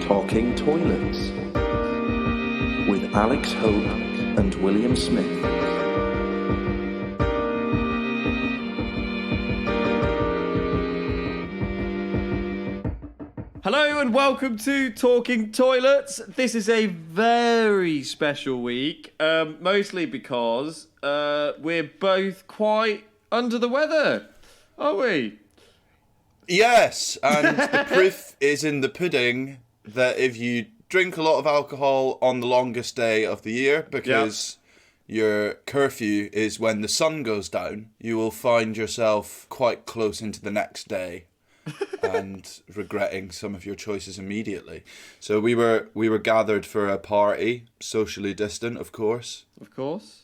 Talking Toilets with Alex Hope and William Smith. Hello and welcome to Talking Toilets. This is a very special week, mostly because we're both quite under the weather, aren't we? Yes, and the proof is in the pudding that if you drink a lot of alcohol on the longest day of the year, because your curfew is when the sun goes down, you will find yourself quite close into the next day and regretting some of your choices immediately. So we were gathered for a party, socially distant, of course. Of course.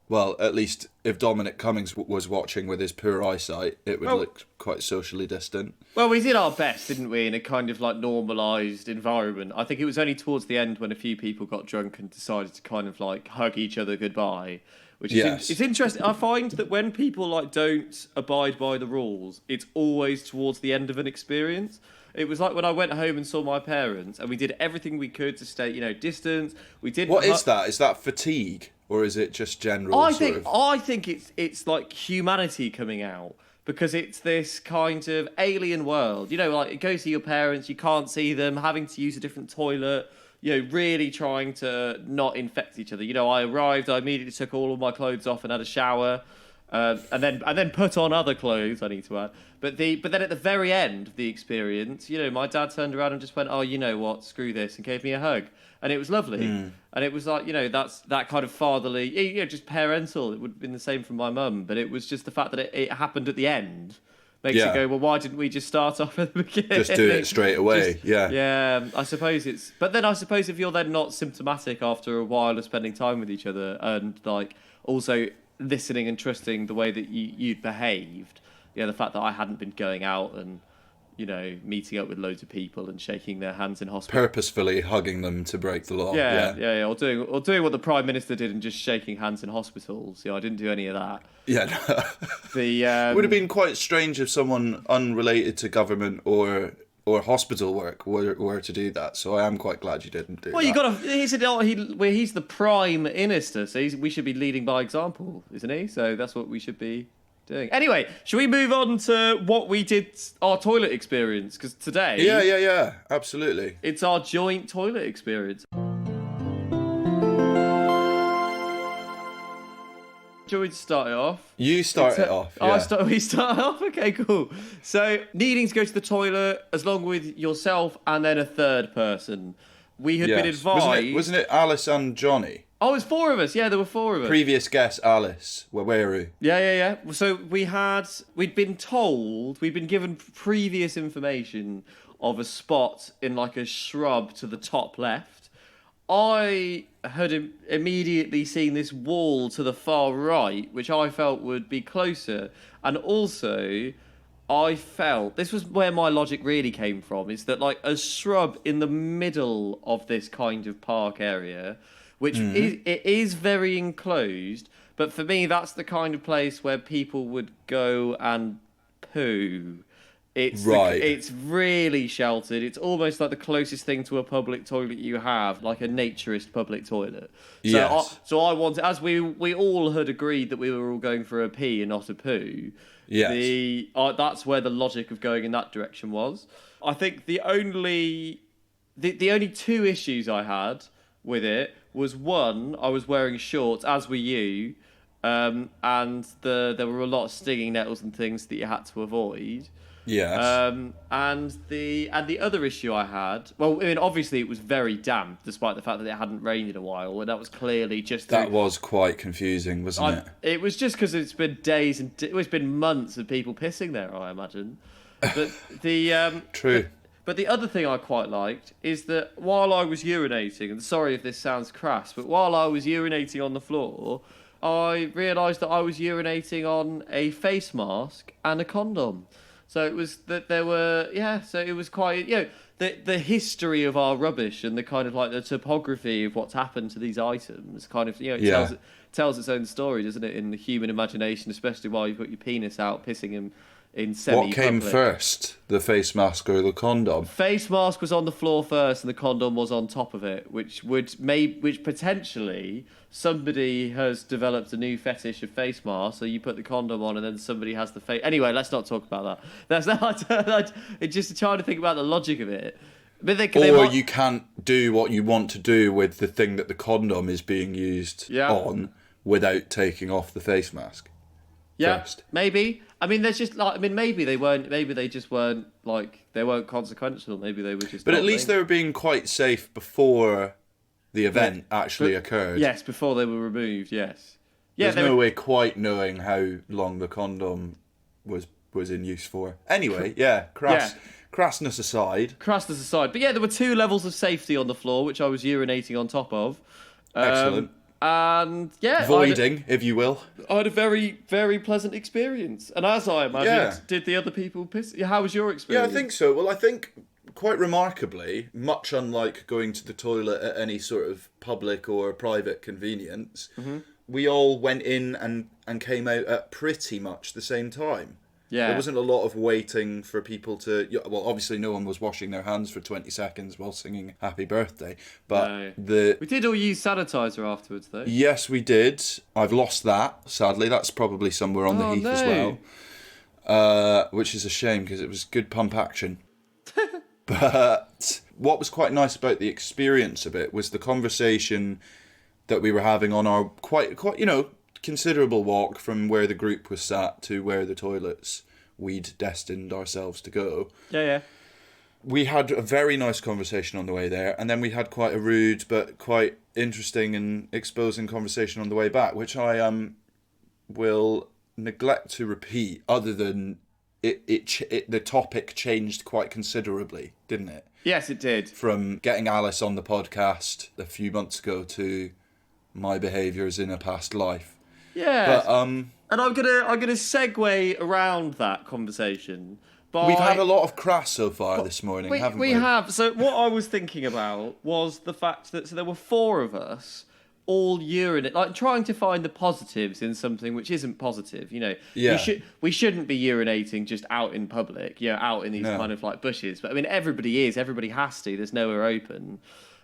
Well, at least if Dominic Cummings was watching with his poor eyesight, it would look quite socially distant. Well, we did our best, didn't we, in a kind of like normalised environment. I think it was only towards the end when a few people got drunk and decided to kind of like hug each other goodbye. Which is it's interesting. I find that when people like don't abide by the rules, it's always towards the end of an experience. It was like when I went home and saw my parents, and we did everything we could to stay, distance. We did. What is that? Is that fatigue, or is it just general? I think it's like humanity coming out, because it's this kind of alien world. Like you go see your parents, you can't see them, having to use a different toilet. Really trying to not infect each other. I arrived, I immediately took all of my clothes off and had a shower, and then put on other clothes, I need to add. But then at the very end of the experience, my dad turned around and just went, "Oh, you know what? Screw this," and gave me a hug, and it was lovely. And it was like, that's that kind of fatherly, just parental. It would have been the same from my mum, but it was just the fact that it happened at the end. Makes you go, well, why didn't we just start off at the beginning? Just do it straight away, Yeah, I suppose it's... But then I suppose if you're then not symptomatic after a while of spending time with each other and, like, also listening and trusting the way that you'd behaved, the fact that I hadn't been going out and, meeting up with loads of people and shaking their hands in hospital. Purposefully hugging them to break the law. Yeah. Or doing what the Prime Minister did and just shaking hands in hospitals. I didn't do any of that. Yeah, no. It would have been quite strange if someone unrelated to government or hospital work were to do that. So I am quite glad you didn't do that. Well, he's the Prime Minister, so we should be leading by example, isn't he? So that's what we should be doing. Anyway, should we move on to what we did, our toilet experience? Because today... Yeah, absolutely. It's our joint toilet experience. Do you want me to start it off? You start it off, yeah. We start off? Okay, cool. So, needing to go to the toilet, as long with yourself and then a third person. We had been advised... Wasn't it Alice and Johnny? Oh, it was four of us. Yeah, there were four of us. Previous guest, Alice Waweru. Yeah. So we'd been given previous information of a spot in like a shrub to the top left. I had immediately seen this wall to the far right, which I felt would be closer. And also, I felt, this was where my logic really came from, is that like a shrub in the middle of this kind of park area, which is very enclosed, but for me, that's the kind of place where people would go and poo. It's really sheltered. It's almost like the closest thing to a public toilet you have, like a naturist public toilet. So I wanted, as we all had agreed that we were all going for a pee and not a poo. Yes. That's where the logic of going in that direction was. I think the only two issues I had with it was, one, I was wearing shorts, as were you, and there were a lot of stinging nettles and things that you had to avoid. Yes. And the other issue I had, well, I mean, obviously it was very damp, despite the fact that it hadn't rained in a while, and that was clearly just... That was quite confusing, wasn't it? It was just because it's been days and it's been months of people pissing there, I imagine. But True. But the other thing I quite liked is that while I was urinating, and sorry if this sounds crass, but while I was urinating on the floor, I realised that I was urinating on a face mask and a condom. So it was that there were, so it was quite, the history of our rubbish and the kind of like the topography of what's happened to these items kind of, tells its own story, doesn't it, in the human imagination, especially while you've got your penis out pissing in semi-public. What came first, the face mask or the condom? Face mask was on the floor first, and the condom was on top of it, which potentially somebody has developed a new fetish of face masks. So you put the condom on, and then somebody has the face. Anyway, let's not talk about that. That's not. It's just trying to think about the logic of it. But you can't do what you want to do with the thing that the condom is being used on without taking off the face mask. Yeah, first. Maybe. I mean, there's just like, I mean, maybe they weren't like, they weren't consequential. Maybe they were just. But at least they were being quite safe before the event actually occurred. Yes, before they were removed. Yes. Yeah. There's no way quite knowing how long the condom was in use for. Anyway, crassness aside. Crassness aside, but yeah, there were 2 levels of safety on the floor, which I was urinating on top of. Excellent. And yeah, voiding, if you will. I had a very, very pleasant experience. And as I imagined, did the other people piss? How was your experience? Yeah, I think so. Well, I think quite remarkably, much unlike going to the toilet at any sort of public or private convenience, we all went in and came out at pretty much the same time. Yeah. There wasn't a lot of waiting for people to... Well, obviously no one was washing their hands for 20 seconds while singing Happy Birthday. But we did all use sanitizer afterwards, though. Yes, we did. I've lost that, sadly. That's probably somewhere on the heath as well. Which is a shame, because it was good pump action. But what was quite nice about the experience of it was the conversation that we were having on our quite considerable walk from where the group was sat to where the toilets we'd destined ourselves to go. Yeah. We had a very nice conversation on the way there, and then we had quite a rude but quite interesting and exposing conversation on the way back, which I will neglect to repeat, other than the topic changed quite considerably, didn't it? Yes, it did. From getting Alice on the podcast a few months ago to my behaviours in a past life. Yeah, but, and I'm gonna segue around that conversation. We've had a lot of crass so far this morning, haven't we? We have. So what I was thinking about was the fact that there were 4 of us all urinate, like trying to find the positives in something which isn't positive. You know, we shouldn't be urinating just out in public, out in these kind of like bushes. But I mean, everybody has to. There's nowhere open.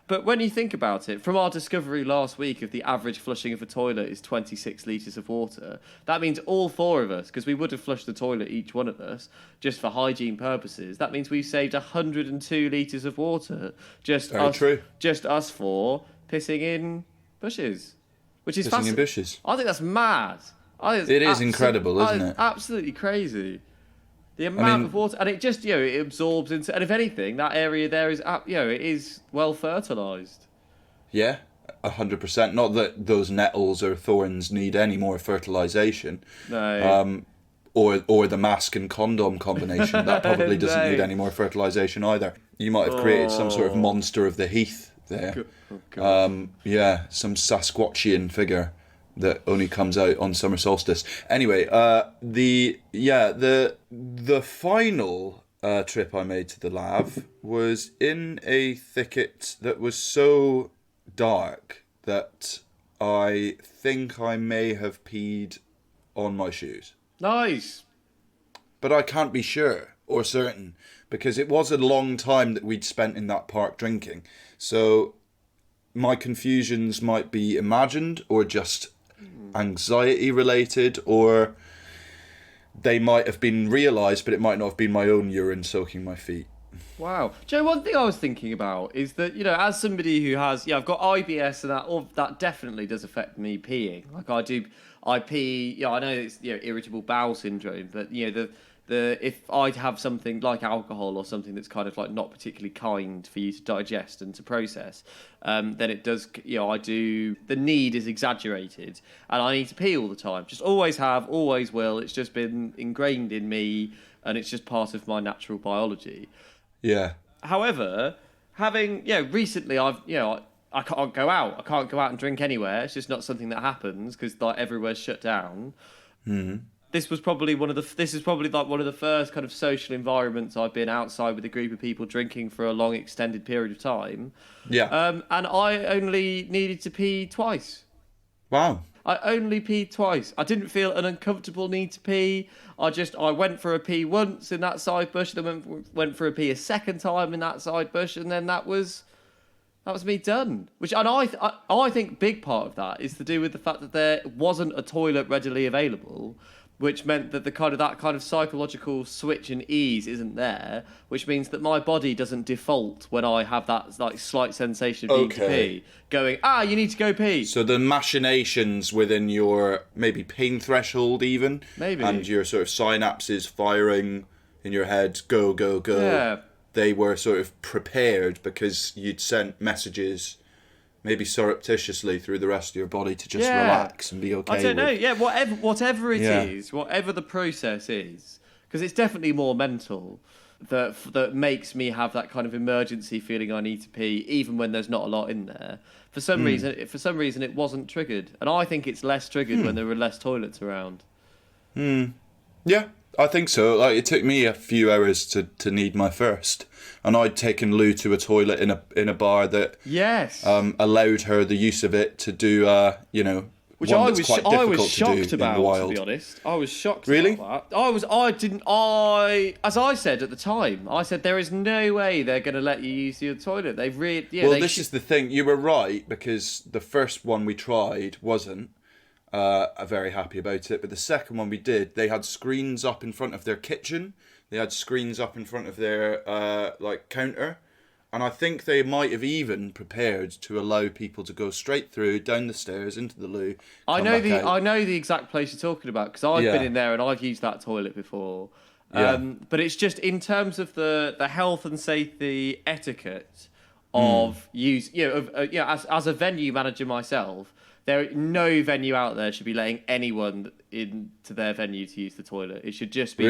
But when you think about it, from our discovery last week of the average flushing of a toilet is 26 litres of water, that means all 4 of us, because we would have flushed the toilet, each one of us, just for hygiene purposes, that means we've saved 102 litres of water. Just us 4 pissing in bushes. Which is pissing in bushes. I think that's mad. It is incredible, isn't it? Absolutely crazy. The amount of water, and it just, it absorbs into, and if anything, that area there is, it is well fertilised. Yeah, 100%. Not that those nettles or thorns need any more fertilisation. No. Or the mask and condom combination. That probably doesn't need any more fertilisation either. You might have created some sort of monster of the heath there. God. Some Sasquatchian figure that only comes out on summer solstice. Anyway, the final trip I made to the lav was in a thicket that was so dark that I think I may have peed on my shoes. Nice. But I can't be sure or certain, because it was a long time that we'd spent in that park drinking. So my confusions might be imagined or just anxiety related, or they might have been realised, but it might not have been my own urine soaking my feet. Wow. Joe, one thing I was thinking about is that, as somebody who has, I've got IBS, and that definitely does affect me peeing. Like I pee, I know it's, irritable bowel syndrome, but, if I have something like alcohol or something that's kind of like not particularly kind for you to digest and to process, then it does, the need is exaggerated, and I need to pee all the time. Just always have, always will. It's just been ingrained in me, and it's just part of my natural biology. Yeah. However, having, recently I can't go out. I can't go out and drink anywhere. It's just not something that happens because like everywhere's shut down. Mm-hmm. This is probably one of the first kind of social environments I've been outside with a group of people drinking for a long extended period of time. Yeah. And I only needed to pee twice. Wow. I only peed twice. I didn't feel an uncomfortable need to pee. I went for a pee once in that side bush, then went for a pee a second time in that side bush, and then that was me done. I think big part of that is to do with the fact that there wasn't a toilet readily available, which meant that that kind of psychological switch and ease isn't there, which means that my body doesn't default when I have that like slight sensation of needing to pee, going, you need to go pee. So the machinations within your maybe pain threshold even, Maybe. and your sort of synapses firing in your head, go, go, go. Yeah. They were sort of prepared because you'd sent messages maybe surreptitiously through the rest of your body to just relax and be okay. I don't know. Yeah, whatever it Yeah. is, whatever the process is, because it's definitely more mental that makes me have that kind of emergency feeling I need to pee, even when there's not a lot in there. For some reason, it wasn't triggered, and I think it's less triggered when there are less toilets around. Yeah, I think so. Like, it took me a few hours to need my first, and I'd taken Lou to a toilet in a bar that allowed her the use of it to do Which one I that's was quite I was difficult to shocked do in the about, to wild. be honest. I was shocked Really? about that. As I said at the time, I said there is no way they're going to let you use your toilet. This is the thing. You were right, because the first one we tried wasn't very happy about it, but the second one we did, they had screens up in front of their kitchen. They had screens up in front of their counter, and I think they might have even prepared to allow people to go straight through, down the stairs, into the loo. I know the exact place you're talking about, because I've been in there and I've used that toilet before. But it's just in terms of the health and safety etiquette of as a venue manager myself, no venue out there should be letting anyone into their venue to use the toilet. It should just be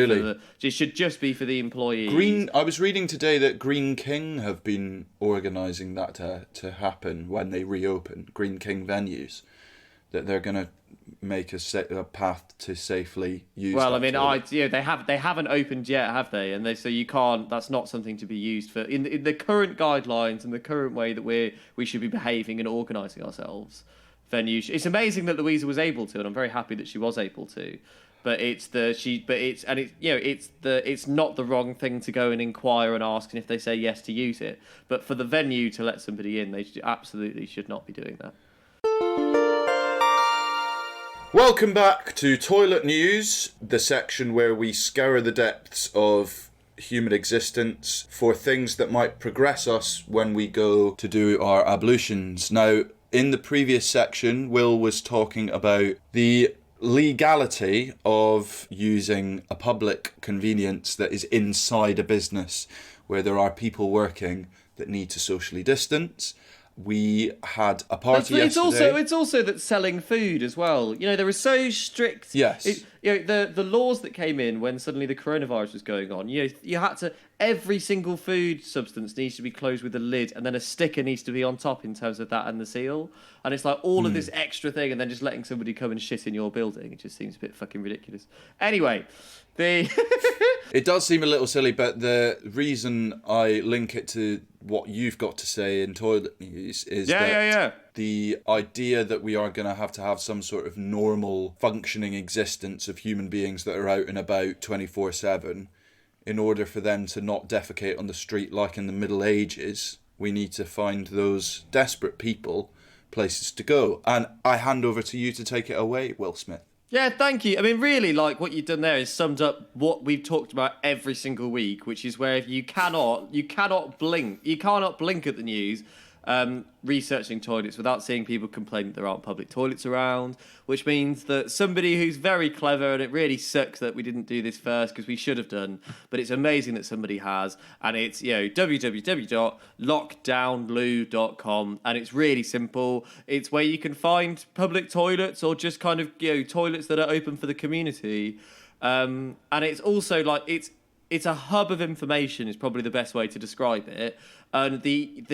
for the employees. I was reading today that Green King have been organising that to happen when they reopen Green King venues. That they're going to make a path to safely use. Well, I mean, toilet. they haven't opened yet, have they? And so you can't. That's not something to be used for in the current guidelines and the current way that we should be behaving and organising ourselves. Venues. It's amazing that Louisa was able to, and I'm very happy that she was able to. But it's not the wrong thing to go and inquire and ask, and if they say yes, to use it. But for the venue to let somebody in, they absolutely should not be doing that. Welcome back to Toilet News, the section where we scour the depths of human existence for things that might progress us when we go to do our ablutions. Now, in the previous section, Will was talking about the legality of using a public convenience that is inside a business where there are people working that need to socially distance. We had a party yesterday. It's also that selling food as well. You know, there are so strict. Yes. The laws that came in when suddenly the coronavirus was going on. You had to. Every single food substance needs to be closed with a lid, and then a sticker needs to be on top in terms of that and the seal. And it's like all of this extra thing, and then just letting somebody come and shit in your building. It just seems a bit fucking ridiculous. Anyway, It does seem a little silly, but the reason I link it to what you've got to say in Toilet News is the idea that we are going to have some sort of normal functioning existence of human beings that are out and about 24/7. In order for them to not defecate on the street like in the Middle Ages, we need to find those desperate people places to go. And I hand over to you to take it away, Will Smith. Yeah, thank you. I mean, really, like, what you've done there is summed up what we've talked about every single week, which is where you cannot blink at the news, researching toilets without seeing people complain that there aren't public toilets around, which means that somebody who's very clever, and it really sucks that we didn't do this first because we should have done, but it's amazing that somebody has, and it's www.lockdownloo.com, and it's really simple. It's where you can find public toilets or just kind of toilets that are open for the community, and it's also like it's a hub of information is probably the best way to describe it. And the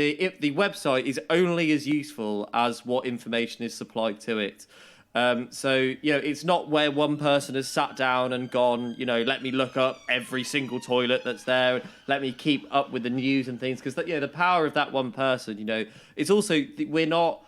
website is only as useful as what information is supplied to it. So it's not where one person has sat down and gone, let me look up every single toilet that's there, and let me keep up with the news and things, because the power of that one person, it's also we're not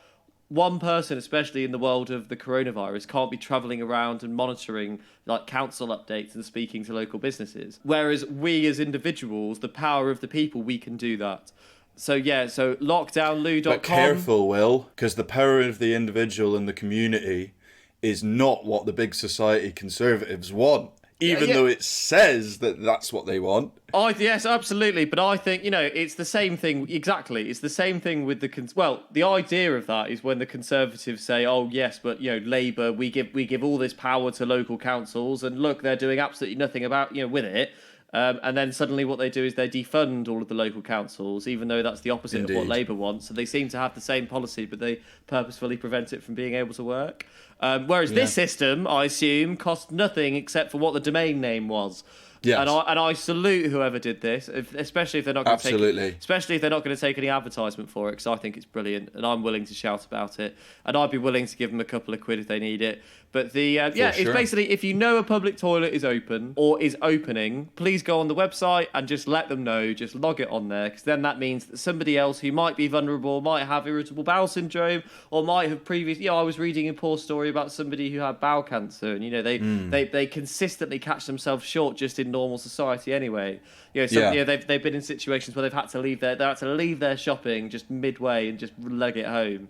one person, especially in the world of the coronavirus, can't be travelling around and monitoring like council updates and speaking to local businesses. Whereas we as individuals, the power of the people, we can do that. So yeah, so lockdownloo.com. But careful, Will, because the power of the individual and the community is not what the big society conservatives want. Even though it says that that's what they want. Yes, absolutely. But I think, it's the same thing. Exactly. It's the same thing with the idea of that is when the Conservatives say, oh, yes, but, Labour, we give all this power to local councils and look, they're doing absolutely nothing about, with it. And then suddenly what they do is they defund all of the local councils, even though that's the opposite of what Labour wants. So they seem to have the same policy, but they purposefully prevent it from being able to work. Whereas this system, I assume, cost nothing except for what the domain name was. Yes. And I salute whoever did this, especially if they're not going to take any advertisement for it, because I think it's brilliant, and I'm willing to shout about it, and I'd be willing to give them a couple of quid if they need it. But it's basically, if you know a public toilet is open or is opening, please go on the website and just let them know, just log it on there, because then that means that somebody else who might be vulnerable, might have irritable bowel syndrome, or might have previously, I was reading a poor story about somebody who had bowel cancer, and they consistently catch themselves short just in normal society anyway. They've been in situations where they've had to leave their shopping just midway and just leg it home.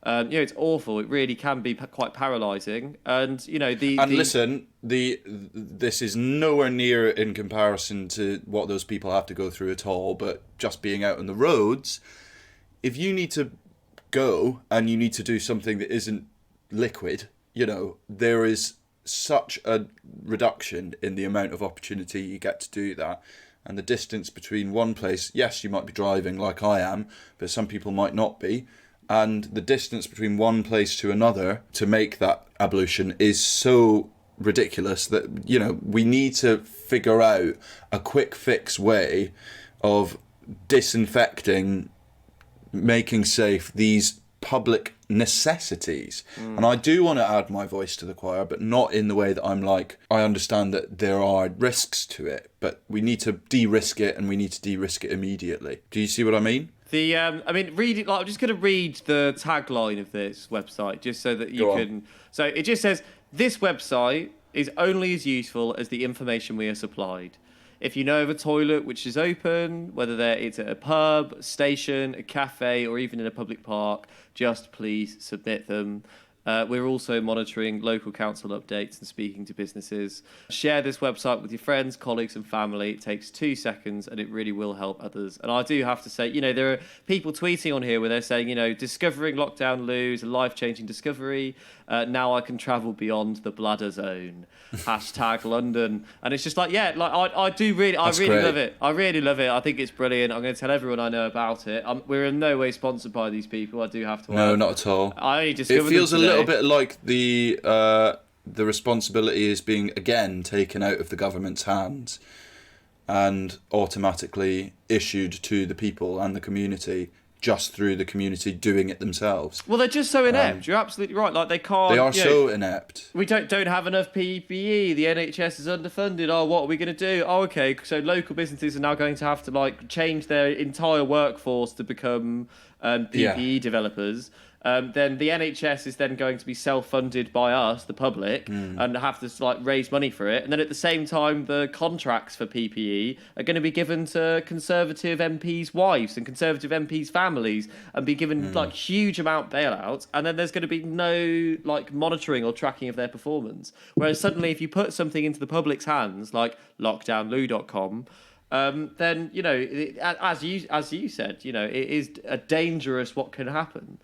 It's awful. It really can be quite paralysing. And listen, this is nowhere near in comparison to what those people have to go through at all. But just being out on the roads, if you need to go and you need to do something that isn't liquid, there is such a reduction in the amount of opportunity you get to do that. And the distance between one place, yes, you might be driving like I am, but some people might not be. And the distance between one place to another to make that ablution is so ridiculous that, we need to figure out a quick fix way of disinfecting, making safe these public necessities. And I do want to add my voice to the choir, but not in the way that I'm like, I understand that there are risks to it, but we need to de-risk it, and we need to de-risk it immediately. Do you see what I mean? Read it. I'm just going to read the tagline of this website, just so that you can. So it just says, "This website is only as useful as the information we are supplied. If you know of a toilet which is open, whether it's at a pub, a station, a cafe, or even in a public park, just please submit them." We're also monitoring local council updates and speaking to businesses. Share this website with your friends, colleagues and family. It takes 2 seconds and it really will help others. And I do have to say, there are people tweeting on here where they're saying, discovering lockdown loo is a life-changing discovery. Now I can travel beyond the bladder zone. #London. And it's just like, I do really, I really great. love it. I really love it. I think it's brilliant. I'm going to tell everyone I know about it. We're in no way sponsored by these people. I do have to. No, not at all. I only discovered it feels them a today. little bit like the responsibility is being again taken out of the government's hands and automatically issued to the people and the community just through the community doing it themselves. Well, they're just so inept. You're absolutely right. Like they can't. They are so inept. We don't have enough PPE. The NHS is underfunded. Oh, what are we going to do? Oh, okay. So local businesses are now going to have to change their entire workforce to become PPE developers. Then the NHS is then going to be self-funded by us, the public, and have to raise money for it. And then at the same time, the contracts for PPE are going to be given to Conservative MPs' wives and Conservative MPs' families, and be given huge amount bailouts. And then there's going to be no monitoring or tracking of their performance. Whereas suddenly, if you put something into the public's hands, like lockdownloo.com. Then as you said, it is a dangerous what can happen.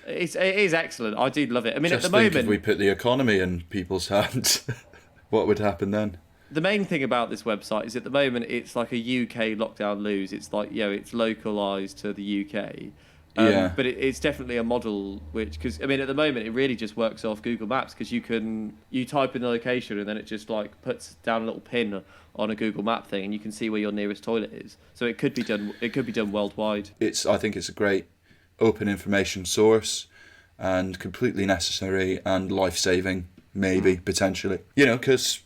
It is excellent. I do love it. I mean, Just at the think moment, if we put the economy in people's hands, what would happen then? The main thing about this website is at the moment it's like a UK lockdown lose. It's it's localized to the UK. But it's definitely a model because at the moment it really just works off Google Maps, because you type in the location and then it just puts down a little pin on a Google Map thing and you can see where your nearest toilet is. So it could be done. It could be done worldwide. I think it's a great open information source and completely necessary and life-saving, maybe potentially. Because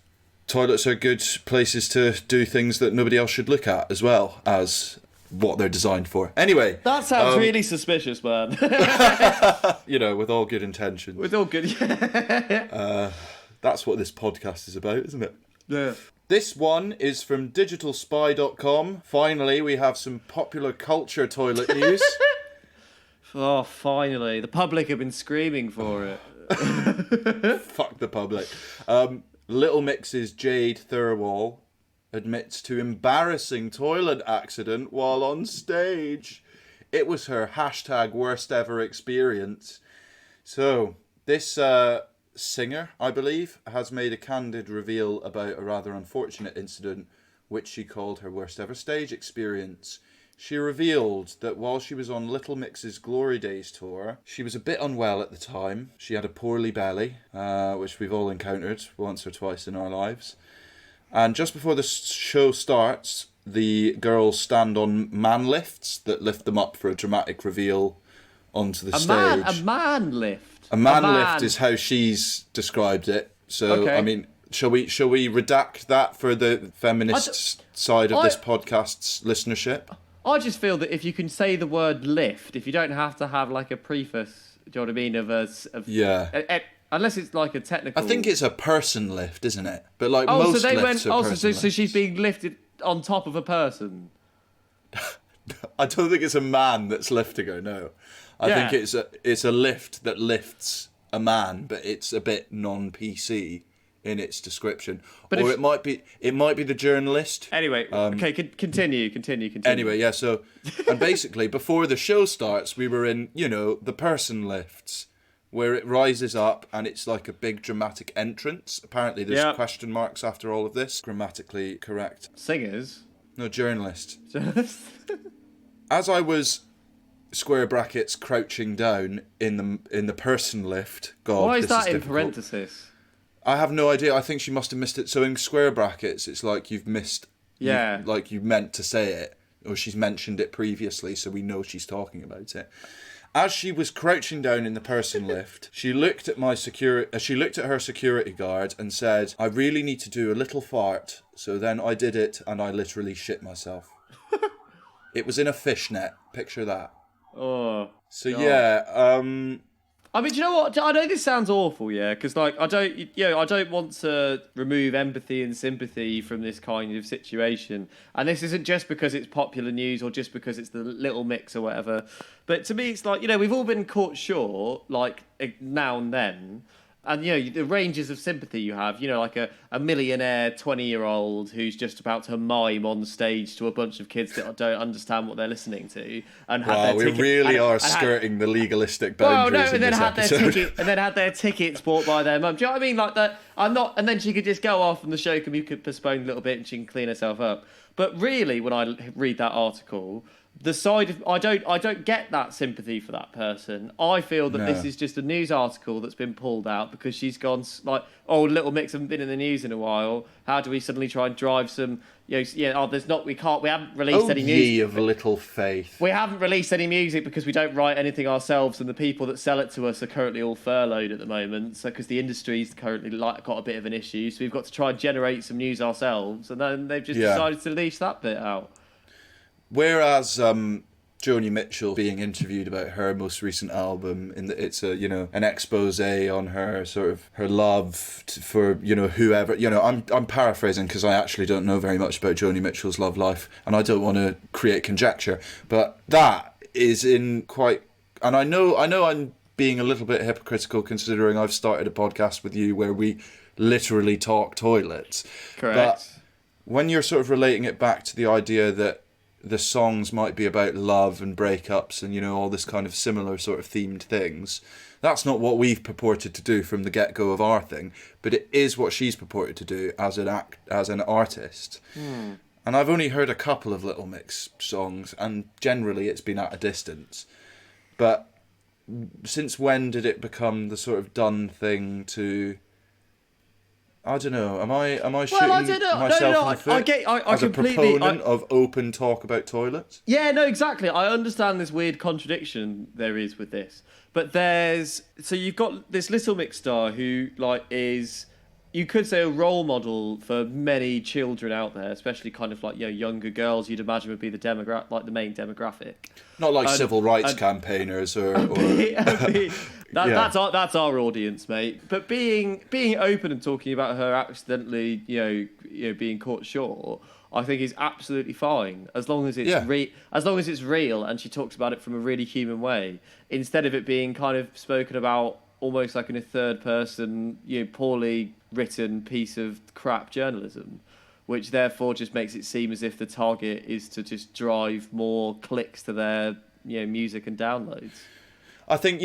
toilets are good places to do things that nobody else should look at, as well as what they're designed for. Anyway, That sounds really suspicious, man. with all good intentions. With all good, yeah. That's what this podcast is about, isn't it? Yeah. This one is from digitalspy.com. Finally, we have some popular culture toilet news. Oh, finally. The public have been screaming for it. Fuck the public. Little Mix's Jade Thirlwall admits to embarrassing toilet accident while on stage. It was her #worst ever experience. So, this singer, I believe, has made a candid reveal about a rather unfortunate incident which she called her worst ever stage experience. She revealed that while she was on Little Mix's Glory Days tour, she was a bit unwell at the time. She had a poorly belly, which we've all encountered once or twice in our lives. And just before the show starts, the girls stand on man lifts that lift them up for a dramatic reveal onto the stage. A man lift? A man lift is how she's described it. So, okay. I mean, shall we redact that for the feminist side of this podcast's listenership? I just feel that if you can say the word lift, if you don't have to have like a preface, do you know what I mean? Yeah. Unless it's like a technical. I think it's a person lift, isn't it? But like most lifts are person lifts. So she's being lifted on top of a person. I don't think it's a man that's lifting her. No, I think it's a lift that lifts a man, but it's a bit non-PC in its description. But it might be the journalist. Anyway, okay, continue. Anyway, yeah. So, and basically, before the show starts, we were in the person lifts, where it rises up and it's like a big dramatic entrance. Apparently, there's question marks after all of this. Grammatically correct. Singers? No, journalist. As I was square brackets crouching down in the person lift. God, why is that in difficult. Parenthesis? I have no idea. I think she must have missed it. So in square brackets, it's like you've missed. Yeah. Like you meant to say it, or she's mentioned it previously, so we know she's talking about it. As she was crouching down in the person lift, she looked at her security guard and said, "I really need to do a little fart." So then I did it, and I literally shit myself. It was in a fishnet. Picture that. Oh. So God. yeah. I mean, do you know what? I know this sounds awful, yeah, because like I don't want to remove empathy and sympathy from this kind of situation, and this isn't just because it's popular news or just because it's the Little Mix or whatever. But to me, it's like we've all been caught short, like now and then. And, the ranges of sympathy you have, like a millionaire 20-year-old who's just about to mime on stage to a bunch of kids that don't understand what they're listening to. And we really are skirting the legalistic boundaries in this episode. And then had their tickets bought by their mum. Do you know what I mean? Like that. And then she could just go off and the show could postpone a little bit and she can clean herself up. But really, when I read that article, the side of I don't get that sympathy for that person. I feel that this is just a news article that's been pulled out because she's gone like, oh, Little Mix haven't been in the news in a while. How do we suddenly try and drive some? We haven't released any music. Ye of little faith. We haven't released any music because we don't write anything ourselves, and the people that sell it to us are currently all furloughed at the moment. So because the industry's currently got a bit of an issue, so we've got to try and generate some news ourselves, and then they've just decided to lease that bit out. Whereas Joni Mitchell being interviewed about her most recent album, it's an expose on her sort of her love for whoever. I'm paraphrasing because I actually don't know very much about Joni Mitchell's love life, and I don't want to create conjecture. But that is in quite, and I know I'm being a little bit hypocritical considering I've started a podcast with you where we literally talk toilets. Correct. But when you're sort of relating it back to the idea that the songs might be about love and breakups and all this kind of similar sort of themed things, that's not what we've purported to do from the get-go of our thing, but it is what she's purported to do as an artist. And I've only heard a couple of Little Mix songs, and generally it's been at a distance. But since when did it become the sort of done thing to? I don't know. Am I shooting myself in the foot as a proponent of open talk about toilets? Yeah, no, exactly. I understand this weird contradiction there is with this, but you've got this Little Mix star who is you could say a role model for many children out there, especially kind of like younger girls. You'd imagine would be the the main demographic. Not like civil rights campaigners or that's our audience, mate. But being open and talking about her accidentally, being caught short, I think is absolutely fine as long as it's as long as it's real and she talks about it from a really human way, instead of it being kind of spoken about almost like in a third person, poorly written piece of crap journalism, which therefore just makes it seem as if the target is to just drive more clicks to their music and downloads. I think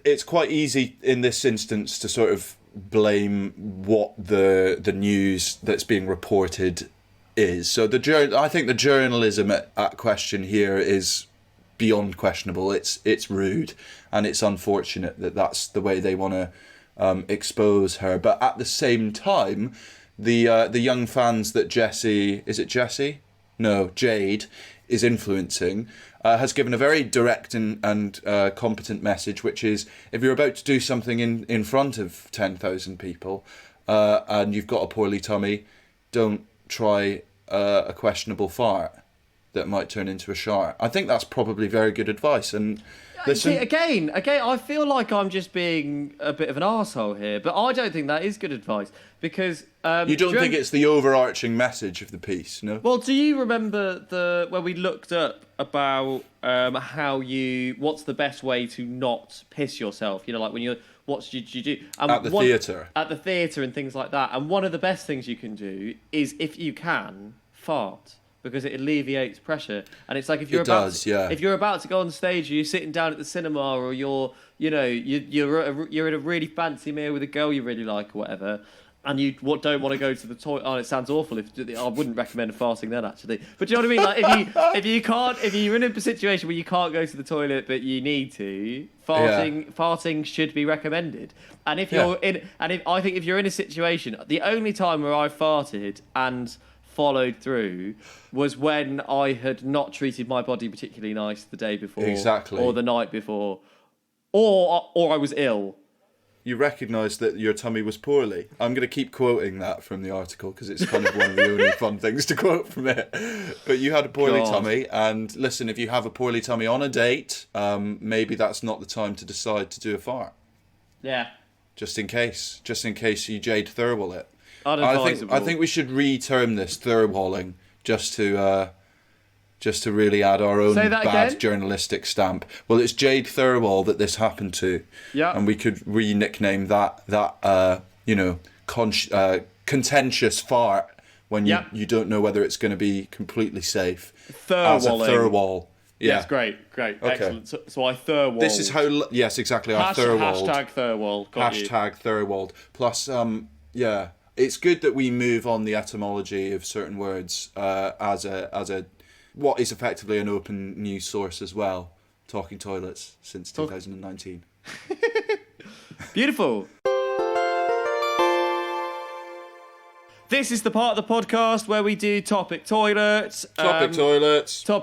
it's quite easy in this instance to sort of blame what the news that's being reported is. So I think the journalism at question here is beyond questionable. It's rude, and it's unfortunate that that's the way they want to expose her. But at the same time, the young fans that Jade is influencing has given a very direct and competent message, which is if you're about to do something in front of 10,000 people and you've got a poorly tummy, don't try a questionable fart that might turn into a shart. I think that's probably very good advice. And listen, see, again, I feel like I'm just being a bit of an arsehole here, but I don't think that is good advice because you don't think it's the overarching message of the piece, no? Well, do you remember when we looked up about what's the best way to not piss yourself? Like when what did you do at the theatre? At the theatre and things like that. And one of the best things you can do is, if you can, fart, because it alleviates pressure. And it's like if you're about to go on stage, or you're sitting down at the cinema, or you're at a really fancy meal with a girl you really like or whatever, and you don't want to go to the toilet. Oh, it sounds awful. I wouldn't recommend farting then, actually. But do you know what I mean? Like if you're in a situation where you can't go to the toilet but you need to, farting should be recommended. And if you're if you're in a situation, the only time where I farted and followed through was when I had not treated my body particularly nice the day before, exactly, or the night before, or I was ill. You recognised that your tummy was poorly. I'm going to keep quoting that from the article because it's kind of one of the only fun things to quote from it. But you had a poorly tummy, and listen, if you have a poorly tummy on a date, maybe that's not the time to decide to do a fart. Yeah. Just in case you Jade Thirlwall it. Unadvisable. I think we should re-term this Thirlwalling just to really add our own bad journalistic stamp. Well, it's Jade Thirlwall that this happened to. Yeah. And we could re-nickname that contentious fart when you don't know whether it's going to be completely safe. Thirlwalling. As a Thirlwall. Yeah. Yes, great. Okay. Excellent. So I Thirlwalled. This is how... Yes, exactly. I Thirlwalled. Hashtag Thirlwall. Hashtag Thirlwalled. Plus, it's good that we move on the etymology of certain words as a what is effectively an open news source as well. Talking Toilets since 2019. Beautiful. This is the part of the podcast where we do topic toilets. Topic toilets. So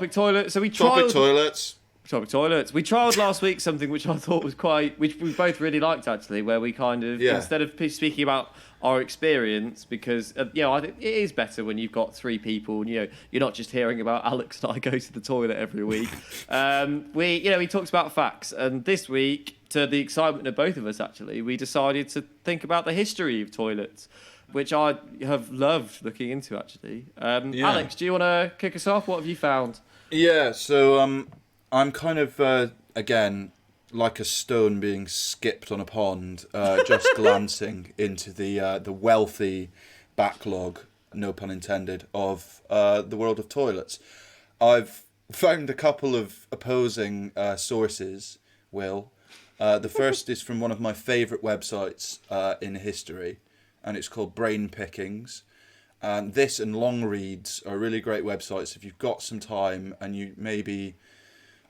we trialed... Topic toilets. We trialled last week something which I thought was which we both really liked, actually, where we kind of, instead of speaking about our experience, because, I think it is better when you've got three people and, you're not just hearing about Alex and I go to the toilet every week. We talked about facts, and this week, to the excitement of both of us, actually, we decided to think about the history of toilets, which I have loved looking into, actually. Alex, do you want to kick us off? What have you found? Yeah, so... I'm kind of, again, like a stone being skipped on a pond, just glancing into the wealthy backlog, no pun intended, of the world of toilets. I've found a couple of opposing sources, Will. The first is from one of my favourite websites in history, and it's called Brain Pickings. And this and Long Reads are really great websites if you've got some time and you maybe...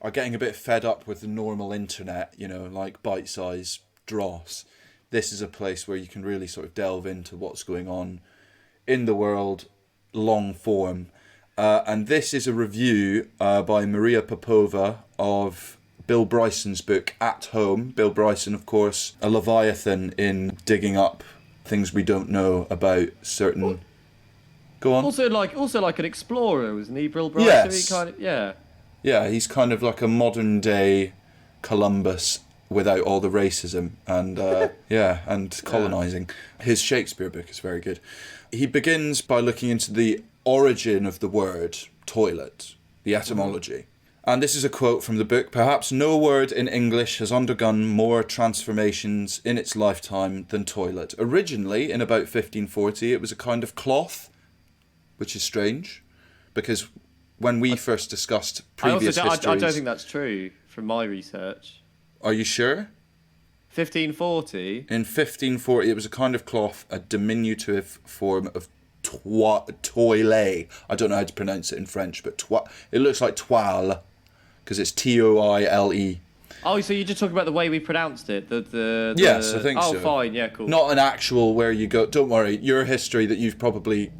are getting a bit fed up with the normal internet, like bite-sized dross. This is a place where you can really sort of delve into what's going on in the world, long form. And this is a review by Maria Popova of Bill Bryson's book At Home. Bill Bryson, of course, a leviathan in digging up things we don't know about certain... Go on. Also like an explorer, wasn't he, Brill Bright? Yes. So he kind of, yeah. Yeah, he's kind of like a modern day Columbus without all the racism and and colonising. His Shakespeare book is very good. He begins by looking into the origin of the word toilet, the etymology. And this is a quote from the book. Perhaps no word in English has undergone more transformations in its lifetime than toilet. Originally, in about 1540, it was a kind of cloth, which is strange, because when we first discussed previous histories... I don't think that's true from my research. Are you sure? 1540? In 1540, it was a kind of cloth, a diminutive form of toile. I don't know how to pronounce it in French, but it looks like toile, because it's T-O-I-L-E. Oh, so you're just talking about the way we pronounced it? Yes, I think so. Oh, fine, yeah, cool. Not an actual where you go... Don't worry, your history that you've probably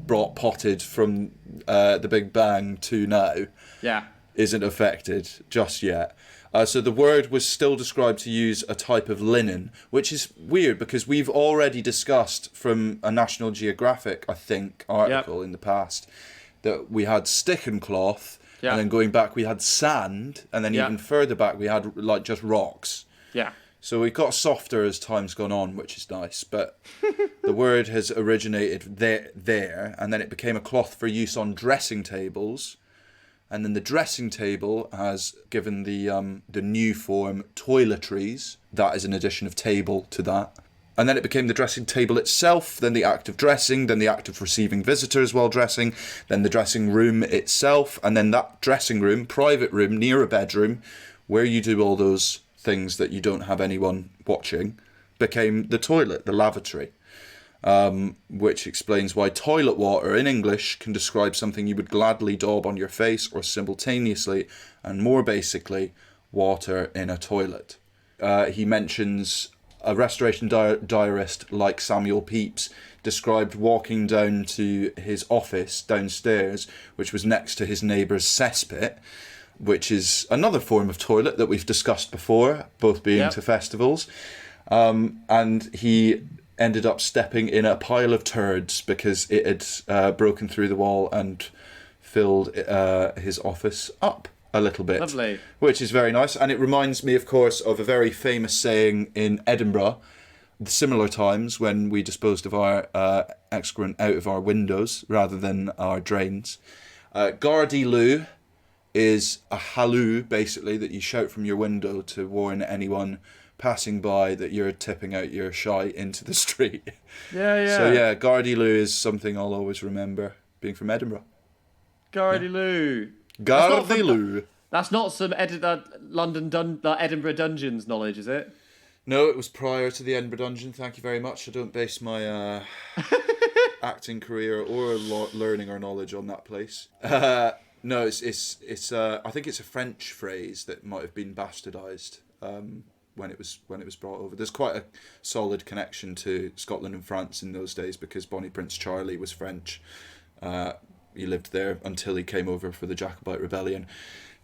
brought potted from the Big Bang to now isn't affected just yet. So the word was still described to use a type of linen, which is weird because we've already discussed from a National Geographic, I think, article in the past that we had stick and cloth, and then going back we had sand, and then even further back we had like just rocks. Yeah. So we got softer as time's gone on, which is nice, but the word has originated there, and then it became a cloth for use on dressing tables. And then the dressing table has given the new form toiletries. That is an addition of table to that. And then it became the dressing table itself, then the act of dressing, then the act of receiving visitors while dressing, then the dressing room itself, and then that dressing room, private room, near a bedroom, where you do all those things that you don't have anyone watching, became the toilet, the lavatory. Which explains why toilet water in English can describe something you would gladly daub on your face, or simultaneously, and more basically, water in a toilet. He mentions a restoration diarist like Samuel Pepys described walking down to his office downstairs, which was next to his neighbour's cesspit, which is another form of toilet that we've discussed before, both being to festivals. And he ended up stepping in a pile of turds because it had broken through the wall and filled his office up a little bit. Lovely. Which is very nice. And it reminds me, of course, of a very famous saying in Edinburgh, similar times when we disposed of our excrement out of our windows rather than our drains. Gardy loo is a halloo, basically, that you shout from your window to warn anyone passing by that you're tipping out your shite into the street. Yeah. So yeah, Gardy loo is something I'll always remember, being from Edinburgh. Gardy loo. Gardy loo. That's not some Edinburgh Dungeons knowledge, is it? No, it was prior to the Edinburgh Dungeon. Thank you very much. I don't base my acting career or learning or knowledge on that place. No, it's I think it's a French phrase that might have been bastardised when it was brought over. There's quite a solid connection to Scotland and France in those days because Bonnie Prince Charlie was French. He lived there until he came over for the Jacobite Rebellion.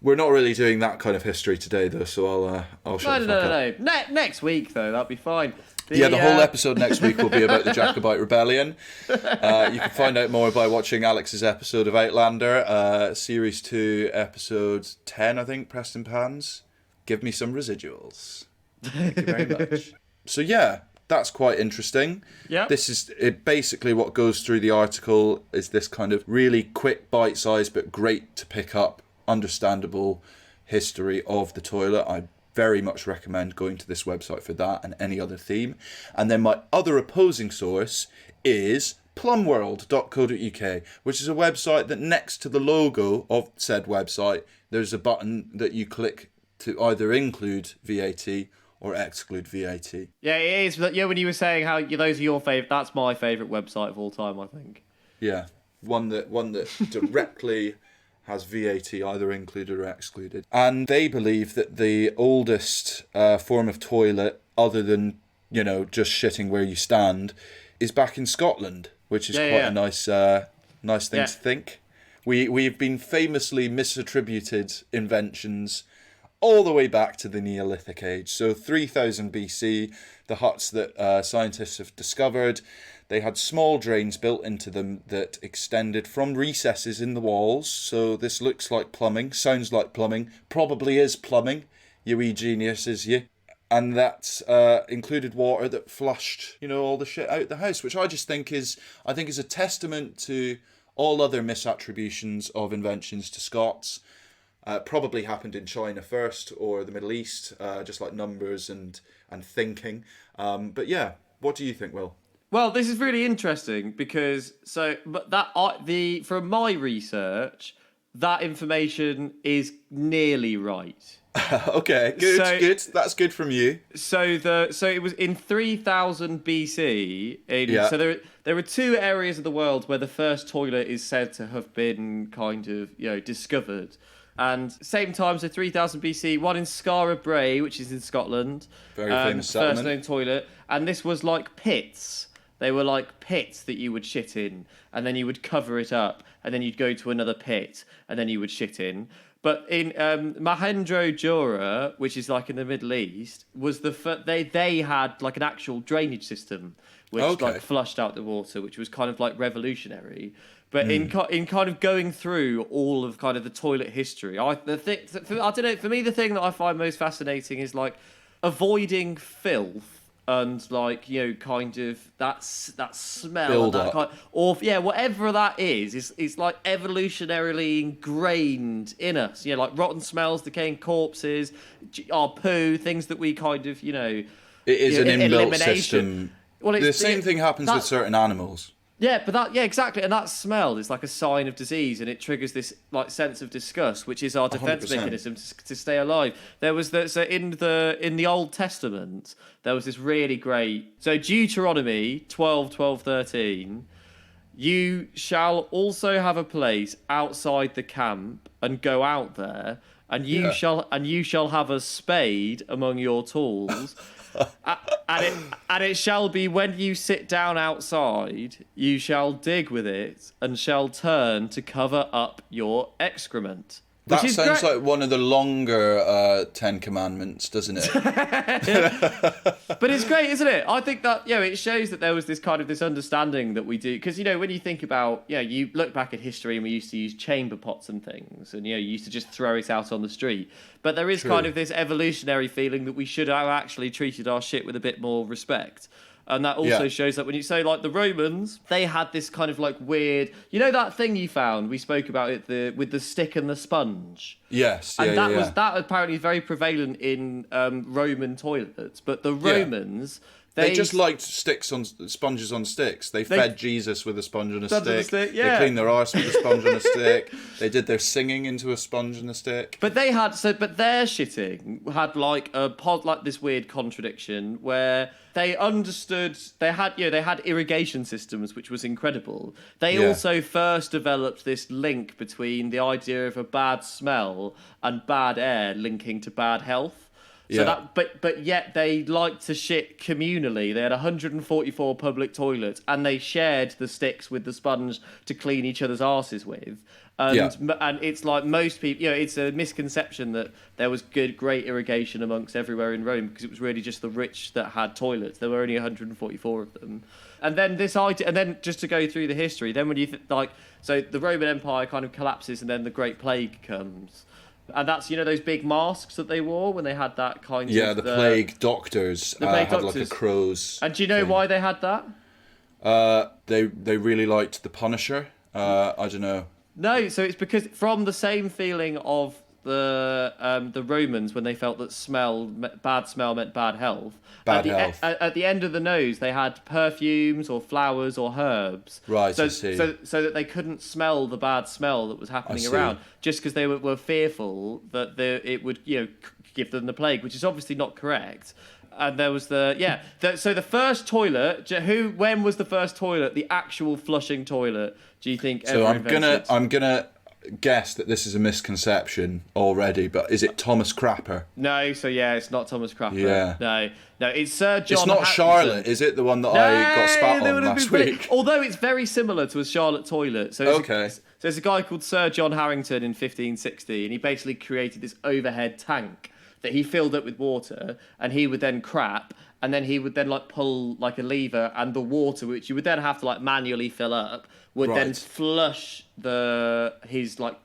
We're not really doing that kind of history today, though, so I'll shut the fuck up. No. Next week, though, that'll be fine. The whole episode next week will be about the Jacobite Rebellion. You can find out more by watching Alex's episode of Outlander, Series 2, Episode 10, I think, Preston Pans. Give me some residuals. Thank you very much. So yeah, that's quite interesting. Yeah. This is basically what goes through the article is this kind of really quick, bite-sized, but great to pick up, understandable history of the toilet. I very much recommend going to this website for that and any other theme. And then my other opposing source is plumworld.co.uk, which is a website that next to the logo of said website, there's a button that you click to either include VAT or exclude VAT. Yeah, it is. Yeah, when you were saying how those are your favourite, that's my favourite website of all time, I think. Yeah, one that directly has VAT either included or excluded. And they believe that the oldest form of toilet, other than, just shitting where you stand, is back in Scotland, which is a nice thing to think. We've been famously misattributed inventions all the way back to the Neolithic age. So 3000 BC, the huts that scientists have discovered, they had small drains built into them that extended from recesses in the walls. So this looks like plumbing, sounds like plumbing, probably is plumbing, you wee geniuses, you. And that included water that flushed, all the shit out the house, which I think is a testament to all other misattributions of inventions to Scots. Probably happened in China first, or the Middle East, just like numbers and thinking. But yeah, what do you think, Will? Well, this is really interesting because from my research, that information is nearly right. Okay, good. That's good from you. So it was in 3000 BC. So there were two areas of the world where the first toilet is said to have been kind of discovered. And same time, so 3000 BC, one in Skara Brae, which is in Scotland. Very famous settlement. First known toilet. And this was like pits. They were like pits that you would shit in, and then you would cover it up, and then you'd go to another pit, and then you would shit in. But in Mohenjo-Daro, which is like in the Middle East, was they had like an actual drainage system which like flushed out the water, which was kind of like revolutionary. But in kind of going through all of kind of the toilet history, I don't know. For me, the thing that I find most fascinating is like avoiding filth. And like kind of that smell, whatever that is, it's like evolutionarily ingrained in us. Like rotten smells, decaying corpses, our poo, things that we kind of It is an inbuilt system. Well, the same thing happens with certain animals. Yeah, but exactly, and that smell is like a sign of disease, and it triggers this like sense of disgust, which is our defense 100%. mechanism to stay alive. There was in the Old Testament, there was this really great Deuteronomy 12:13. You shall also have a place outside the camp, and go out there, and you shall have a spade among your tools. And it shall be when you sit down outside, you shall dig with it and shall turn to cover up your excrement. That sounds like one of the longer 10 Commandments, doesn't it? But it's great, isn't it? I think that it shows that there was this kind of this understanding that we do, because when you think about you look back at history, and we used to use chamber pots and things, and you used to just throw it out on the street. But there is kind of this evolutionary feeling that we should have actually treated our shit with a bit more respect. And that also shows that when you say like the Romans, they had this kind of like weird, that thing you found, we spoke about it, with the stick and the sponge. Yes, and that apparently is very prevalent in Roman toilets. But the Romans, they just liked sponges on sticks. They fed Jesus with a sponge on a stick. They cleaned their arse with a sponge on a stick. They did their singing into a sponge and a stick. But their shitting had like this weird contradiction where they understood they had irrigation systems, which was incredible. They also first developed this link between the idea of a bad smell and bad air linking to bad health. So but yet they liked to shit communally. They had 144 public toilets, and they shared the sticks with the sponge to clean each other's arses with. And it's like most people, it's a misconception that there was great irrigation amongst everywhere in Rome, because it was really just the rich that had toilets. There were only 144 of them. And then this idea, and then just to go through the history, then when you so the Roman Empire kind of collapses, and then the Great Plague comes. And that's, those big masks that they wore when they had that kind of... Yeah, the plague doctors had like a crow's... And do you know why they had that? They really liked the Punisher. I don't know. No, so it's because from the same feeling of the Romans, when they felt that bad smell meant bad health. At the end of the nose, they had perfumes or flowers or herbs. Right, I see. So that they couldn't smell the bad smell that was happening around, just because they were fearful that it would give them the plague, which is obviously not correct. And there was so the first toilet. When was the first toilet? The actual flushing toilet. Do you think? So I'm gonna guess that this is a misconception already, but is it Thomas Crapper? No, so yeah, it's not Thomas Crapper. Yeah. No, it's Sir John. It's not Hampton. Charlotte, is it? The one that I got spat that on would have last been brilliant. week. Although it's very similar to a Charlotte toilet. So Okay. So there's a guy called Sir John Harrington in 1560, and he basically created this overhead tank that he filled up with water, and he would then crap, and then he would then like pull like a lever, and the water, which you would then have to like manually fill up, would then Right. flush his like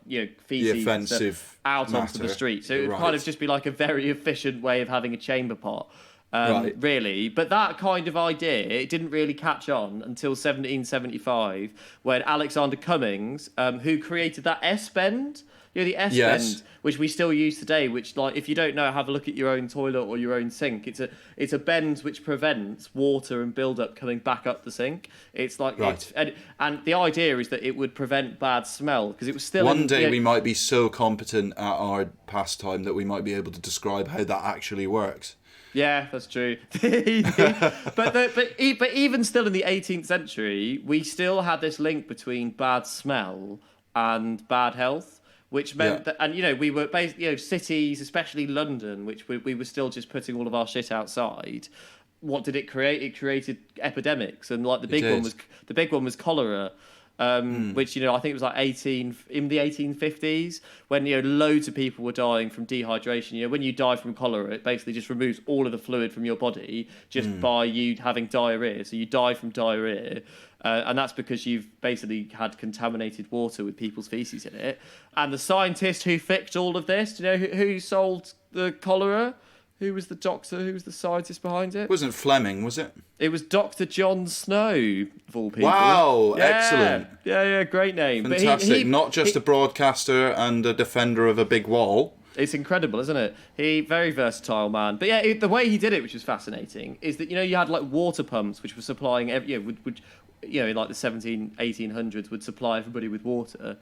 feces The offensive out onto matter. the street. So it would Right. kind of just be like a very efficient way of having a chamber pot. Right. Really, but that kind of idea, it didn't really catch on until 1775, when Alexander Cummings, who created that S-bend, the S-bend, Yes. which we still use today, which, like, if you don't know, have a look at your own toilet or your own sink. It's a bend which prevents water and build-up coming back up the sink. It's like, Right. and the idea is that it would prevent bad smell, because it was still... One day we might be so competent at our pastime that we might be able to describe how that actually works. Yeah, that's true. but even still in the 18th century, we still had this link between bad smell and bad health, which meant that, and we were basically, cities, especially London, which we were still just putting all of our shit outside. What did it create? It created epidemics, and like the big one was cholera. Which I think it was like in the 1850s, when loads of people were dying from dehydration. When you die from cholera, it basically just removes all of the fluid from your body just by you having diarrhea. So you die from diarrhea, and that's because you've basically had contaminated water with people's feces in it. And the scientist who fixed all of this, do you know who solved the cholera? Who was the doctor? Who was the scientist behind it? It wasn't Fleming, was it? It was Dr. John Snow, of all people. Wow, Yeah. excellent. Yeah, great name. Fantastic. But he, Not just a broadcaster and a defender of a big wall. It's incredible, isn't it? Very versatile man. But yeah, the way he did it, which was fascinating, is that you had like water pumps which were supplying in like the 1800s would supply everybody with water.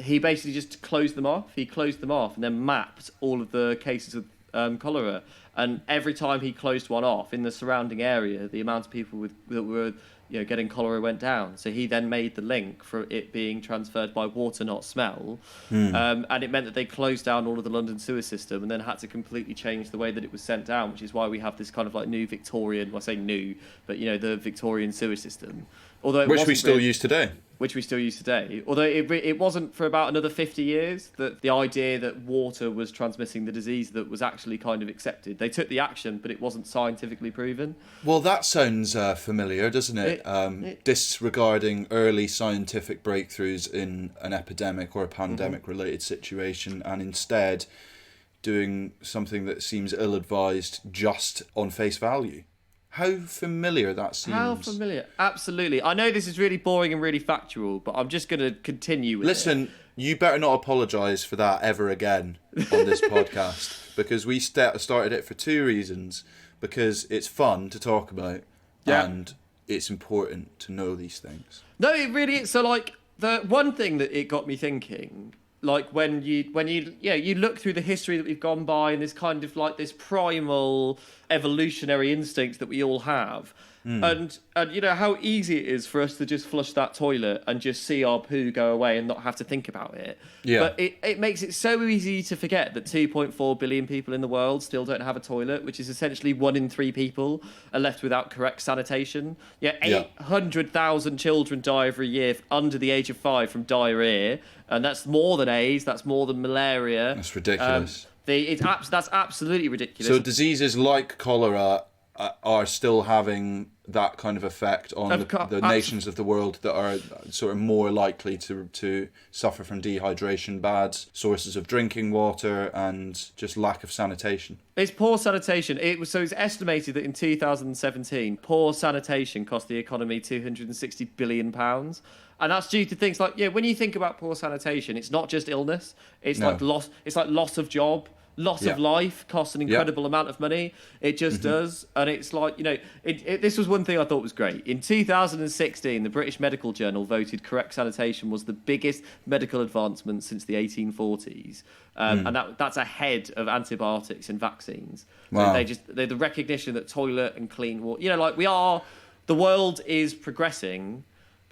He basically just closed them off. He closed them off and then mapped all of the cases of cholera, and every time he closed one off in the surrounding area, the amount of people that were getting cholera went down. So he then made the link for it being transferred by water, not smell, and it meant that they closed down all of the London sewer system and then had to completely change the way that it was sent down, which is why we have this kind of like new Victorian, well, I say new, but the Victorian sewer system. Although Which we still use today. Which we still use today. Although it wasn't for about another 50 years that the idea that water was transmitting the disease that was actually kind of accepted. They took the action, but it wasn't scientifically proven. Well, that sounds familiar, doesn't it? Disregarding early scientific breakthroughs in an epidemic or a pandemic-related situation, and instead doing something that seems ill-advised just on face value. How familiar that seems. How familiar? Absolutely. I know this is really boring and really factual, but I'm just going to continue with it. Listen, you better not apologise for that ever again on this podcast, because we started it for two reasons. Because it's fun to talk about, and it's important to know these things. No, it really is. So, like, the one thing that it got me thinking, like when you look through the history that we've gone by and this kind of like this primal evolutionary instinct that we all have, and how easy it is for us to just flush that toilet and just see our poo go away and not have to think about it. Yeah. But it makes it so easy to forget that 2.4 billion people in the world still don't have a toilet, which is essentially 1 in 3 people are left without correct sanitation. 800,000 children die every year under the age of 5 from diarrhea, and that's more than AIDS, that's more than malaria. That's ridiculous. That's absolutely ridiculous. So diseases like cholera are still having that kind of effect on the nations of the world that are sort of more likely to suffer from dehydration, bad sources of drinking water, and just lack of sanitation. It's poor sanitation. It's estimated that in 2017, poor sanitation cost the economy £260 billion. And that's due to things like, when you think about poor sanitation, it's not just illness. It's like loss of job. Loss of life costs an incredible amount of money. It just does. And it's like, this was one thing I thought was great. In 2016, the British Medical Journal voted correct sanitation was the biggest medical advancement since the 1840s. And that's ahead of antibiotics and vaccines. Wow. So the recognition that toilet and clean water, the world is progressing,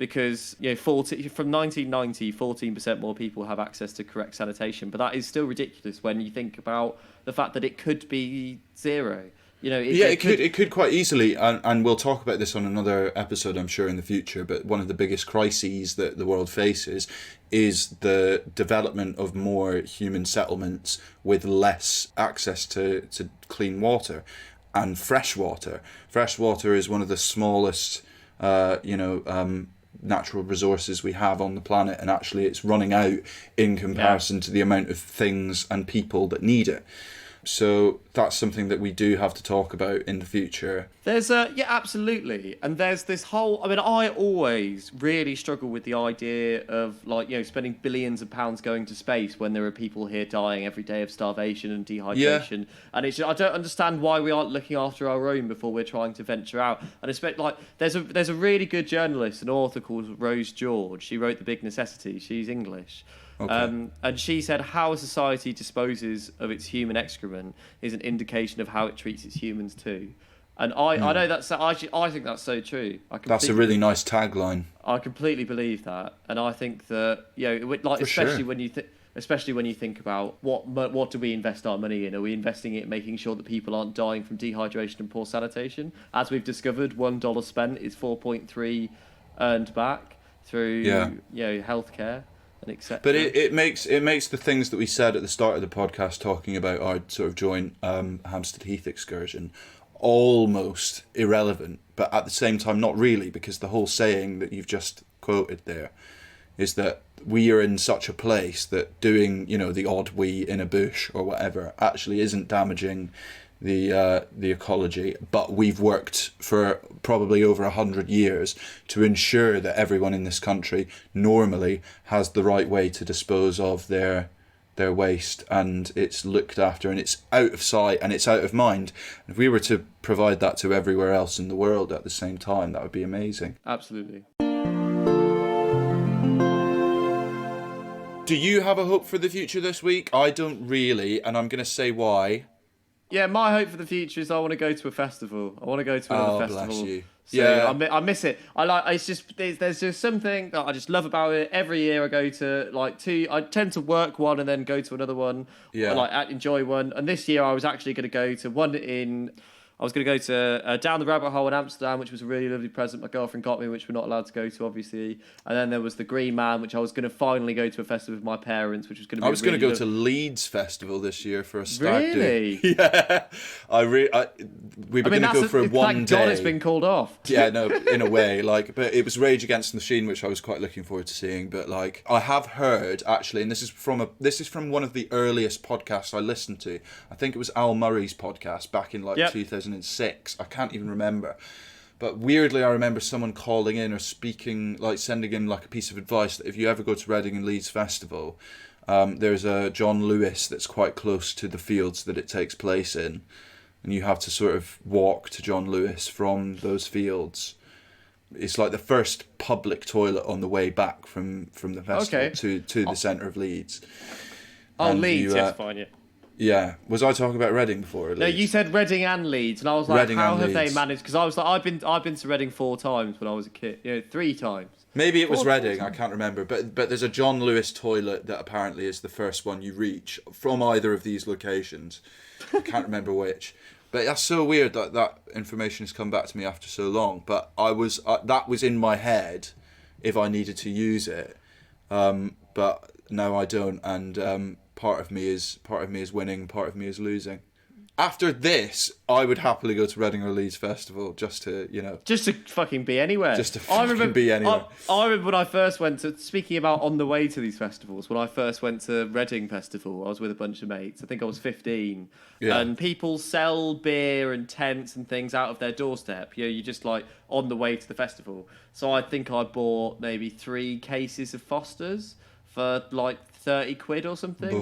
because 40 from 1990, 14% more people have access to correct sanitation, but that is still ridiculous when you think about the fact that it could be zero. It could quite easily, and we'll talk about this on another episode, I'm sure, in the future, but one of the biggest crises that the world faces is the development of more human settlements with less access to clean water and fresh water. Fresh water is one of the smallest, natural resources we have on the planet, and actually it's running out in comparison to the amount of things and people that need it. So that's something that we do have to talk about in the future. There's absolutely. And there's this whole, I always really struggle with the idea of spending billions of pounds going to space when there are people here dying every day of starvation and dehydration. Yeah. And it's I don't understand why we aren't looking after our own before we're trying to venture out. And especially there's a really good journalist, an author called Rose George. She wrote The Big Necessity. She's English. Okay. And she said how a society disposes of its human excrement is an indication of how it treats its humans too. And I know that's I think that's so true. That's a really nice tagline. I completely believe that, and I think that especially when you think about what do we invest our money in? Are we investing it making sure that people aren't dying from dehydration and poor sanitation? As we've discovered, $1 spent is 4.3 earned back through healthcare. But it makes the things that we said at the start of the podcast, talking about our sort of joint Hampstead Heath excursion, almost irrelevant, but at the same time not really, because the whole saying that you've just quoted there is that we are in such a place that doing the odd wee in a bush or whatever actually isn't damaging the ecology, but we've worked for probably over 100 years to ensure that everyone in this country normally has the right way to dispose of their waste, and it's looked after, and it's out of sight and it's out of mind. If we were to provide that to everywhere else in the world at the same time, that would be amazing. Absolutely. Do you have a hope for the future this week? I don't really, and I'm going to say why. Yeah, my hope for the future is I want to go to a festival. I want to go to another festival. Bless you. So yeah, I miss it. It's just there's just something that I just love about it. Every year I go to two. I tend to work one and then go to another one. Yeah, enjoy one. And this year I was actually going to go to one in. I was going to go to Down the Rabbit Hole in Amsterdam, which was a really lovely present my girlfriend got me, which we're not allowed to go to, obviously. And then there was the Green Man, which I was going to finally go to a festival with my parents, which was going to be. I was going to go to Leeds Festival this year for a stag do. Really? Yeah. We were going to go for one day. Thank God it's been called off. Yeah, no, in a way, but it was Rage Against the Machine, which I was quite looking forward to seeing. But I have heard actually, and this is from one of the earliest podcasts I listened to. I think it was Al Murray's podcast back in 2006. I can't even remember, but weirdly I remember someone calling in or speaking, sending in a piece of advice that if you ever go to Reading and Leeds Festival, there's a John Lewis that's quite close to the fields that it takes place in, and you have to sort of walk to John Lewis from those fields. It's like the first public toilet on the way back from the festival to the centre of Leeds. Leeds, yes, fine, yeah. Yeah, was I talking about Reading before? No, you said Reading and Leeds, and I was like, Reading how have Leeds. they managed? Because I was like, I've been to Reading 4 times when I was a kid, 3 times. Maybe it was Reading, I can't remember. But there's a John Lewis toilet that apparently is the first one you reach from either of these locations. I can't remember which. But that's so weird that information has come back to me after so long. But that was in my head if I needed to use it. But no, I don't, and part of me is winning, part of me is losing. After this, I would happily go to Reading or Leeds Festival just to fucking be anywhere. I remember when I first went to, speaking about on the way to these festivals, when I first went to Reading Festival, I was with a bunch of mates. I think I was 15. Yeah. And people sell beer and tents and things out of their doorstep. You just on the way to the festival. So I think I bought maybe 3 cases of Foster's for 30 quid or something,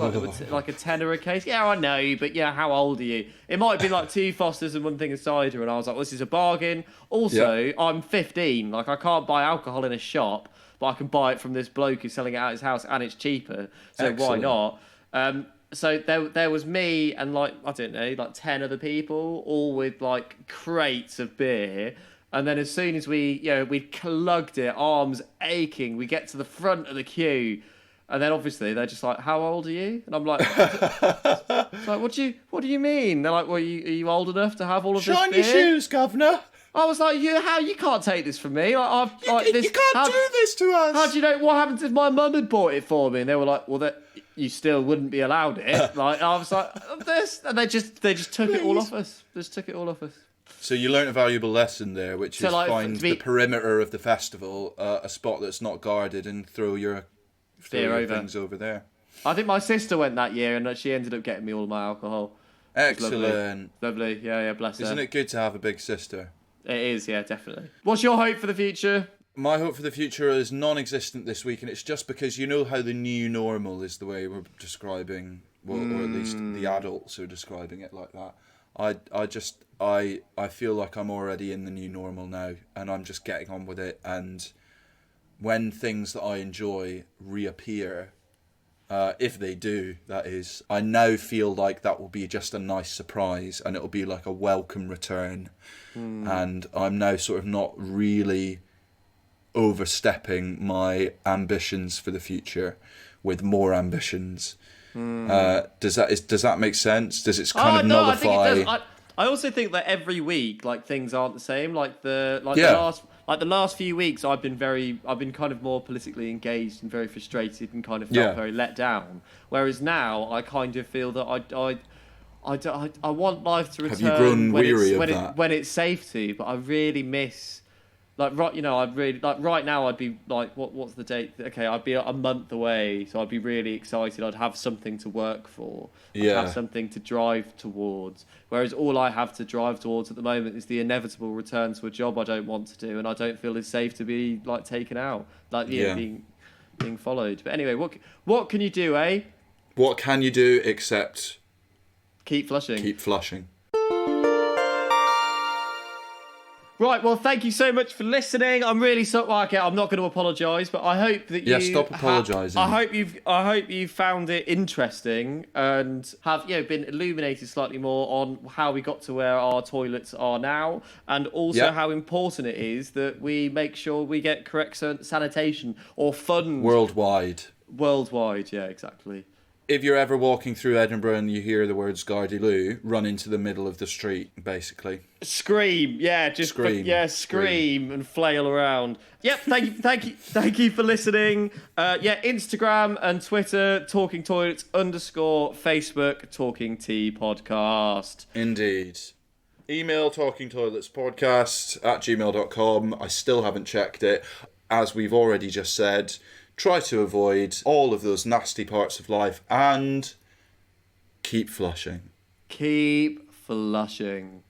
like a tenner a case. Yeah, I know, but how old are you? It might be 2 Fosters and 1 thing of cider, and I was like, well, this is a bargain. Also, I'm 15, I can't buy alcohol in a shop, but I can buy it from this bloke who's selling it out his house, and it's cheaper, so Excellent. Why not? So there was me and I don't know, 10 other people, all with crates of beer. And then as soon as we'd clugged it, arms aching, we get to the front of the queue. And then obviously they're just like, how old are you? And I'm like, it's like, what do you mean? They're like, well, are you old enough to have all of this Shine beer? your shoes, governor. I was like, you can't take this from me. You You can't do this to us. How do you know what happens if my mum had bought it for me? And they were like, well, you still wouldn't be allowed it. Like, I was like, this, and they just took it all off us. Just took it all off us. So you learnt a valuable lesson there, which is like, find the perimeter of the festival, a spot that's not guarded, and throw your things over there. I think my sister went that year, and she ended up getting me all my alcohol. Excellent. Lovely. Yeah, bless her. Isn't it good to have a big sister? It is, yeah, definitely. What's your hope for the future? My hope for the future is non-existent this week, and it's just because you know how the new normal is the way we're describing, well, or at least the adults are describing it like that. I feel like I'm already in the new normal now, and I'm just getting on with it. And when things that I enjoy reappear, if they do, that is, I now feel like that will be just a nice surprise, and it'll be like a welcome return. And I'm now sort of not really overstepping my ambitions for the future with more ambitions. Does that make sense? Does it kind of nullify? I think it does. I also think that every week, like, things aren't the same. The last few weeks, I've been kind of more politically engaged and very frustrated and kind of felt very let down. Whereas now, I kind of feel that I want life to return. Have you grown weary of that? When it's safe to, but I really miss. Like, right now I'd be like, what's the date? Okay, I'd be a month away, so I'd be really excited. I'd have something to work for. I'd have something to drive towards. Whereas all I have to drive towards at the moment is the inevitable return to a job I don't want to do, and I don't feel it's safe to be, like, taken out, being followed. But anyway, what can you do, eh? What can you do except keep flushing? Keep flushing. Right, well, thank you so much for listening. I'm really sorry. Well, okay, I'm not going to apologise, but I hope that you. Yeah, stop apologising. I hope you found it interesting and have been illuminated slightly more on how we got to where our toilets are now, and also how important it is that we make sure we get correct sanitation or fund worldwide. Worldwide, yeah, exactly. If you're ever walking through Edinburgh and you hear the words Gardy-Loo, run into the middle of the street, basically. Scream, yeah, just scream and flail around. Yep, thank you for listening. Instagram and Twitter, Talking Toilets _ Facebook, Talking Tea Podcast. Indeed. Email talkingtoiletspodcast@gmail.com. I still haven't checked it. As we've already just said, try to avoid all of those nasty parts of life and keep flushing. Keep flushing.